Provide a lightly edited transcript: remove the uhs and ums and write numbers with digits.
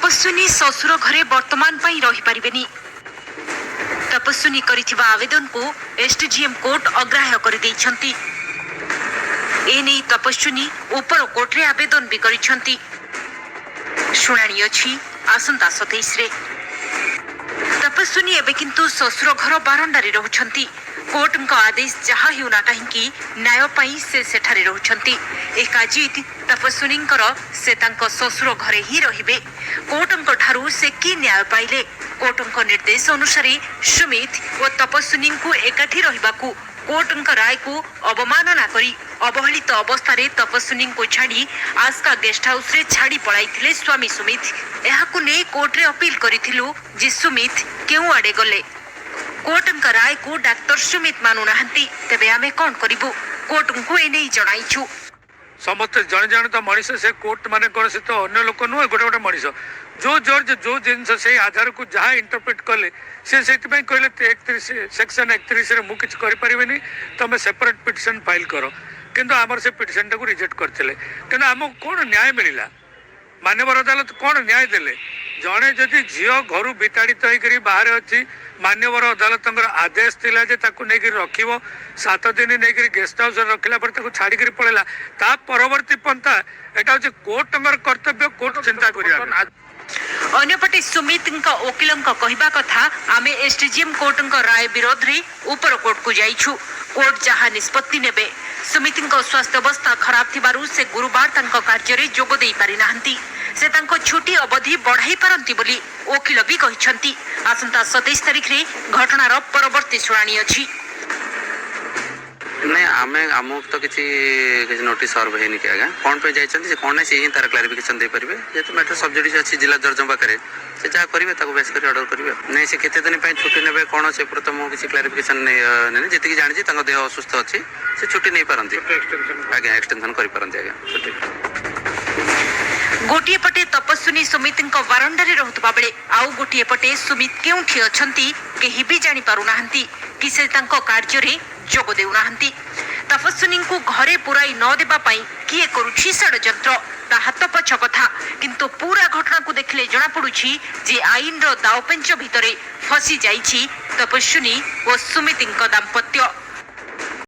तपस्विनी ससुर घरे वर्तमान पाई रही पारिबेनी। तपस्विनी करिथिबा आवेदन को एसडीजीएम कोर्ट अग्राह्य कर दैछंती। एने तपस्विनी ऊपर कोर्ट रे आवेदन भी करिछंती। शुणाणी अछि आसंता 27 रे। तपस्विनी एबे किंतु ससुर घर बारंडारे रहउछंती। कोर्ट का आदेश जहाँ होना कहीं न्याय पाई से सेठारे रहउछंती। एक काजित तपस्विनी से ससुर घरे ही रहिबे। कोर्ट ठारू से की न्याय पाइले? कोर्ट निर्देश अनुसार सुमित और तपस्विनी को एकाठी रहिबाकू कोर्ट राय को अवमानना करी अवहेलित अवस्था तपस्विनी को छाड़ी आस्का गेस्ट हाउस रे छाड़ी पळाइथिले स्वामी सुमित। एहाकू नै कोर्ट रे अपील करिथिलु जे सुमित केउ आडे गले। कोर्ट राय को डाक्टर सुमित मानु नाहंती। तेबे आमे कोन करिबु? कोर्ट को एनै जणाइछु। समस्त जन जन तो मनीष से कोर्ट माने कौन से तो अन्य लोक नुहे गोटे गोटे मनीष जो जज जो जिनस से आधार को जहाँ इंटरप्रेट कले से कहले 31 सेक्शन 31 रे मु किछ करि परिबेनी तमे सेपरेट पिटिशन फाइल करो। किंतु आमर से पिटिशन टाको रिजेक्ट करथिले। किंतु हमको कोन न्याय मिलिला? मानव अदालत कोन न्याय देले? जड़े जदि झील घर विताड़ित होकर बाहर अच्छी मान्यवर अदालत आदेश थिला जे ताकू नहीं रखिबो 7 दिन नहीं गेस्ट हाउस रखला पर ताकू छाड़ी पड़ेला। ता परवर्ती पंथा एटा होचे कोर्ट कर्तव्य। कोर्ट चिंता करिया। अन्यपटे सुमित वकिल कहवा कथा आमे एसडीजीएम कोर्ट राय विरोध रे ऊपर कोर्ट को जाइछु। कोर्ट जहाँ निष्पत्ति नेबे सुमित स्वास्थ्य अवस्था खराब थिबारु से गुरुवार तांको कार्य रे जोग देई पारि नाहंती। से तांको छुट्टी अवधि बढ़ाई पारंती बोली वकिल भी कहिसंती। आसंता 27 तारिख रे घटनार परवर्ती शुणाणी अछि। नहीं आमे आमु तो किसी नोटिस सर्व है नहीं क्या कौन पे जाइछंती से कौन से ही तार क्लारिफिकेशन दे परिबे। जे तो मैटर सब्जेक्ट अछि जिला जज पाखरे से जा करिवे ताको बेस करी ऑर्डर करिवे। नहीं से केते दिन पय छुट्टी नेबे कौन से प्रथम किसी क्लारिफिकेशन नहीं जेति जानि छी ताको देह असुस्थ अछि से छुट्टी नहीं पारंती। आगे एक्सटेंशन करि पारंती आगे छुट्टी। गोटिए पटे तपस्विनी सुमित बारंडारे रहुतबा बेले आउ गोटिए पटे सुमित केउठी अछंती केही भी जानि पारु नाहंती कि से तांको कार्य रे जोग देउ नाहंती। तपस्विनी को घरे पुराई न देबा पई किए करूछि षडयंत्र ता हाथ पछ कथा। किंतु पूरा घटना को देखले जना पडुछि जे आईन रो दावपेंच भितरे फसी जाइछि तपस्विनी और सुमित दाम्पत्य।